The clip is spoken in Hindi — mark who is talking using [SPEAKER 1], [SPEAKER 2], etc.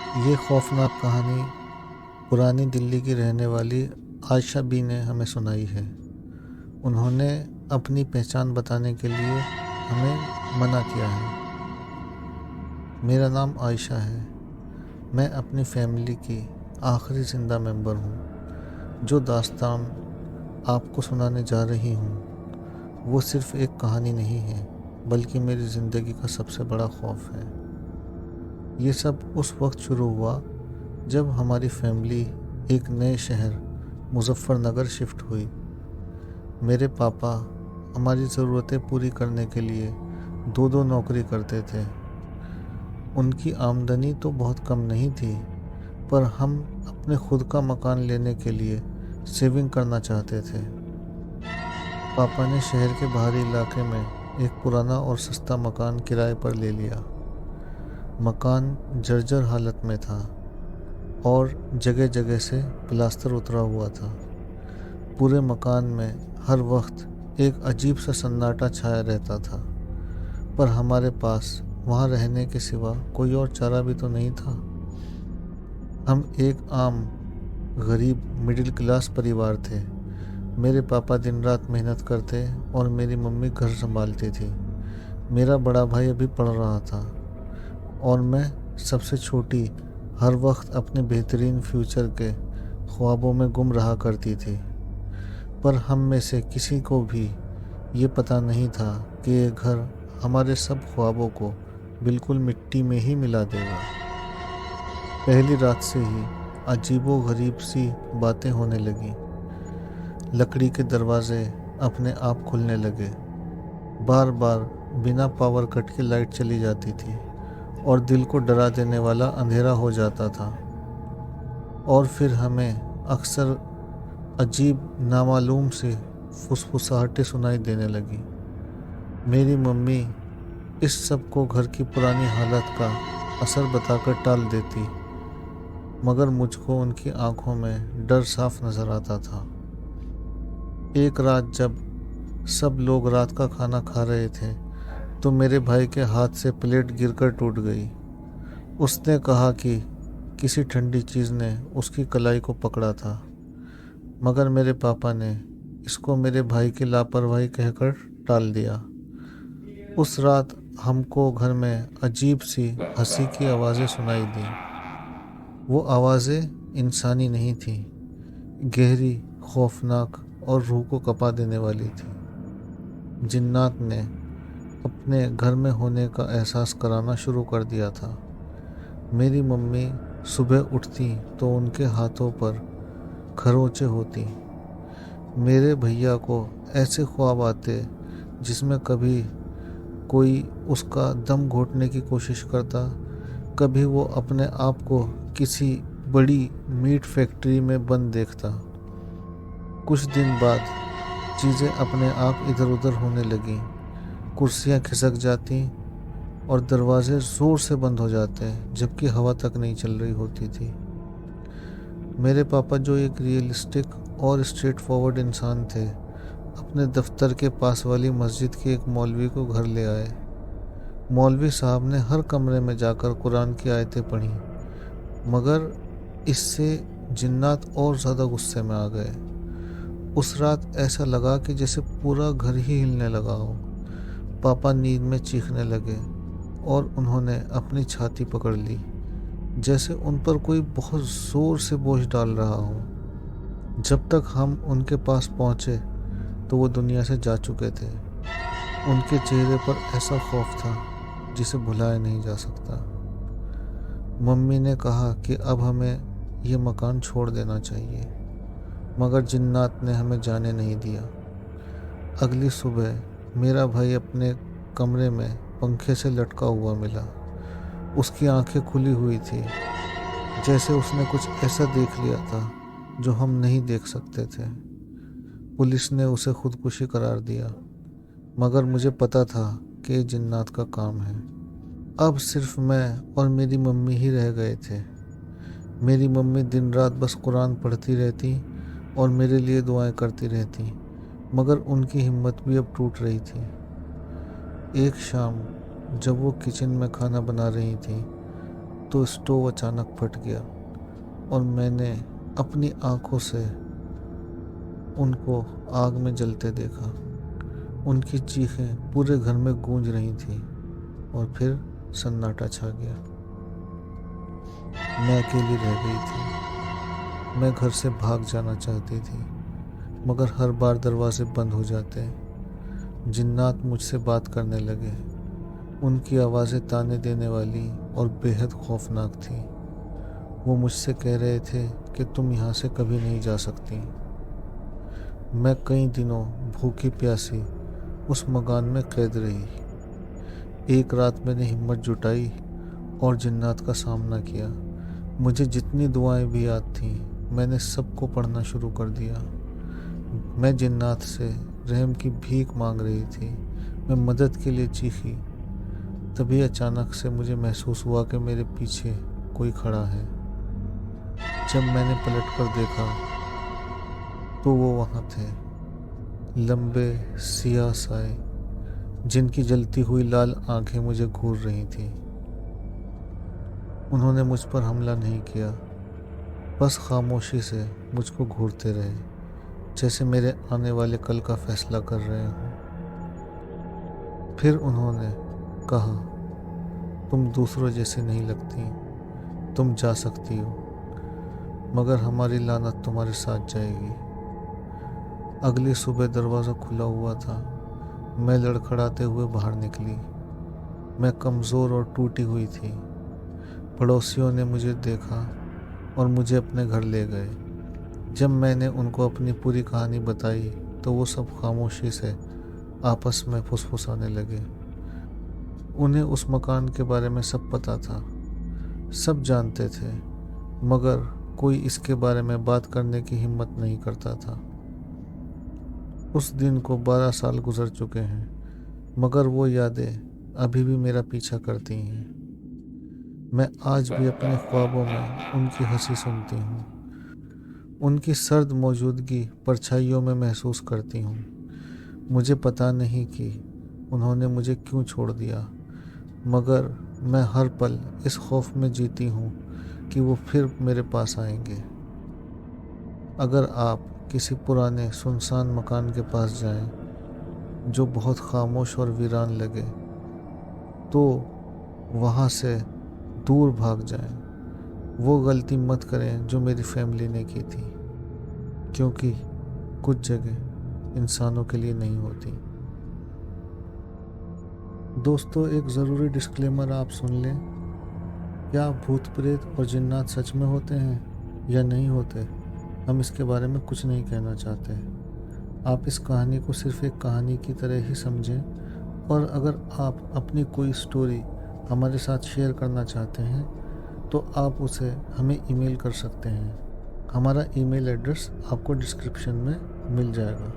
[SPEAKER 1] ये खौफनाक कहानी पुरानी दिल्ली की रहने वाली आयशा बी ने हमें सुनाई है। उन्होंने अपनी पहचान बताने के लिए हमें मना किया है। मेरा नाम आयशा है। मैं अपनी फैमिली की आखिरी ज़िंदा मेंबर हूँ। जो दास्तान आपको सुनाने जा रही हूँ वो सिर्फ़ एक कहानी नहीं है, बल्कि मेरी ज़िंदगी का सबसे बड़ा खौफ है। ये सब उस वक्त शुरू हुआ जब हमारी फैमिली एक नए शहर मुजफ्फरनगर शिफ्ट हुई। मेरे पापा हमारी ज़रूरतें पूरी करने के लिए दो दो नौकरी करते थे। उनकी आमदनी तो बहुत कम नहीं थी, पर हम अपने खुद का मकान लेने के लिए सेविंग करना चाहते थे। पापा ने शहर के बाहरी इलाके में एक पुराना और सस्ता मकान किराए पर ले लिया। मकान जर्जर हालत में था और जगह जगह से प्लास्टर उतरा हुआ था। पूरे मकान में हर वक्त एक अजीब सा सन्नाटा छाया रहता था, पर हमारे पास वहाँ रहने के सिवा कोई और चारा भी तो नहीं था। हम एक आम गरीब मिडिल क्लास परिवार थे। मेरे पापा दिन रात मेहनत करते और मेरी मम्मी घर संभालती थी। मेरा बड़ा भाई अभी पढ़ रहा था और मैं सबसे छोटी हर वक्त अपने बेहतरीन फ्यूचर के ख्वाबों में गुम रहा करती थी। पर हम में से किसी को भी ये पता नहीं था कि ये घर हमारे सब ख्वाबों को बिल्कुल मिट्टी में ही मिला देगा। पहली रात से ही अजीबो गरीब सी बातें होने लगी। लकड़ी के दरवाजे अपने आप खुलने लगे। बार बार बिना पावर कट के लाइट चली जाती थी और दिल को डरा देने वाला अंधेरा हो जाता था। और फिर हमें अक्सर अजीब नामालूम सी फुसफुसाहटें सुनाई देने लगी। मेरी मम्मी इस सब को घर की पुरानी हालत का असर बताकर टाल देती, मगर मुझको उनकी आंखों में डर साफ नजर आता था। एक रात जब सब लोग रात का खाना खा रहे थे तो मेरे भाई के हाथ से प्लेट गिरकर टूट गई। उसने कहा कि किसी ठंडी चीज़ ने उसकी कलाई को पकड़ा था, मगर मेरे पापा ने इसको मेरे भाई की लापरवाही कहकर टाल दिया। उस रात हमको घर में अजीब सी हंसी की आवाज़ें सुनाई दी। वो आवाज़ें इंसानी नहीं थी, गहरी, खौफनाक और रूह को कँपा देने वाली थी। जिन्नात ने अपने घर में होने का एहसास कराना शुरू कर दिया था। मेरी मम्मी सुबह उठती तो उनके हाथों पर खरोंचे होती। मेरे भैया को ऐसे ख्वाब आते जिसमें कभी कोई उसका दम घोंटने की कोशिश करता, कभी वो अपने आप को किसी बड़ी मीट फैक्ट्री में बंद देखता। कुछ दिन बाद चीज़ें अपने आप इधर उधर होने लगीं। कुर्सियाँ खिसक जाती और दरवाजे ज़ोर से बंद हो जाते, जबकि हवा तक नहीं चल रही होती थी। मेरे पापा, जो एक रियलिस्टिक और स्ट्रेट फॉरवर्ड इंसान थे, अपने दफ्तर के पास वाली मस्जिद के एक मौलवी को घर ले आए। मौलवी साहब ने हर कमरे में जाकर कुरान की आयतें पढ़ी, मगर इससे जिन्नात और ज़्यादा गुस्से में आ गए। उस रात ऐसा लगा कि जैसे पूरा घर ही हिलने लगा हो। पापा नींद में चीखने लगे और उन्होंने अपनी छाती पकड़ ली, जैसे उन पर कोई बहुत ज़ोर से बोझ डाल रहा हो। जब तक हम उनके पास पहुँचे तो वो दुनिया से जा चुके थे। उनके चेहरे पर ऐसा खौफ था जिसे भुलाया नहीं जा सकता। मम्मी ने कहा कि अब हमें ये मकान छोड़ देना चाहिए, मगर जिन्नात ने हमें जाने नहीं दिया। अगली सुबह मेरा भाई अपने कमरे में पंखे से लटका हुआ मिला। उसकी आंखें खुली हुई थी, जैसे उसने कुछ ऐसा देख लिया था जो हम नहीं देख सकते थे। पुलिस ने उसे खुदकुशी करार दिया, मगर मुझे पता था कि ये जिन्नात का काम है। अब सिर्फ मैं और मेरी मम्मी ही रह गए थे। मेरी मम्मी दिन रात बस कुरान पढ़ती रहती और मेरे लिए दुआएं करती रहती, मगर उनकी हिम्मत भी अब टूट रही थी। एक शाम जब वो किचन में खाना बना रही थी तो स्टोव अचानक फट गया और मैंने अपनी आंखों से उनको आग में जलते देखा। उनकी चीखें पूरे घर में गूंज रही थी और फिर सन्नाटा छा गया। मैं अकेली रह गई थी। मैं घर से भाग जाना चाहती थी, मगर हर बार दरवाजे बंद हो जाते। जिन्नात मुझसे बात करने लगे। उनकी आवाज़ें ताने देने वाली और बेहद खौफनाक थी। वो मुझसे कह रहे थे कि तुम यहाँ से कभी नहीं जा सकती। मैं कई दिनों भूखी प्यासी उस मकान में कैद रही। एक रात मैंने हिम्मत जुटाई और जिन्नात का सामना किया। मुझे जितनी दुआएं भी याद थीं, मैंने सबको पढ़ना शुरू कर दिया। मैं जिन्नात से रहम की भीख मांग रही थी। मैं मदद के लिए चीखी। तभी अचानक से मुझे महसूस हुआ कि मेरे पीछे कोई खड़ा है। जब मैंने पलट कर देखा तो वो वहाँ थे, लंबे सियाह साए जिनकी जलती हुई लाल आंखें मुझे घूर रही थीं। उन्होंने मुझ पर हमला नहीं किया, बस खामोशी से मुझको घूरते रहे, जैसे मेरे आने वाले कल का फैसला कर रहे हों। फिर उन्होंने कहा, तुम दूसरों जैसी नहीं लगती, तुम जा सकती हो, मगर हमारी लानत तुम्हारे साथ जाएगी। अगली सुबह दरवाज़ा खुला हुआ था। मैं लड़खड़ाते हुए बाहर निकली। मैं कमज़ोर और टूटी हुई थी। पड़ोसियों ने मुझे देखा और मुझे अपने घर ले गए। जब मैंने उनको अपनी पूरी कहानी बताई तो वो सब खामोशी से आपस में फुसफुसाने लगे। उन्हें उस मकान के बारे में सब पता था, सब जानते थे, मगर कोई इसके बारे में बात करने की हिम्मत नहीं करता था। उस दिन को 12 साल गुजर चुके हैं, मगर वो यादें अभी भी मेरा पीछा करती हैं। मैं आज भी अपने ख्वाबों में उनकी हंसी सुनती हूँ, उनकी सर्द मौजूदगी परछाइयों में महसूस करती हूँ। मुझे पता नहीं कि उन्होंने मुझे क्यों छोड़ दिया, मगर मैं हर पल इस खौफ में जीती हूँ कि वो फिर मेरे पास आएंगे। अगर आप किसी पुराने सुनसान मकान के पास जाएं, जो बहुत खामोश और वीरान लगे, तो वहाँ से दूर भाग जाएं। वो गलती मत करें जो मेरी फैमिली ने की थी, क्योंकि कुछ जगह इंसानों के लिए नहीं होती। दोस्तों, एक ज़रूरी डिस्क्लेमर आप सुन लें। क्या भूत प्रेत और जिन्नात सच में होते हैं या नहीं होते, हम इसके बारे में कुछ नहीं कहना चाहते। आप इस कहानी को सिर्फ एक कहानी की तरह ही समझें, और अगर आप अपनी कोई स्टोरी हमारे साथ शेयर करना चाहते हैं तो आप उसे हमें ईमेल कर सकते हैं। हमारा ईमेल एड्रेस आपको डिस्क्रिप्शन में मिल जाएगा।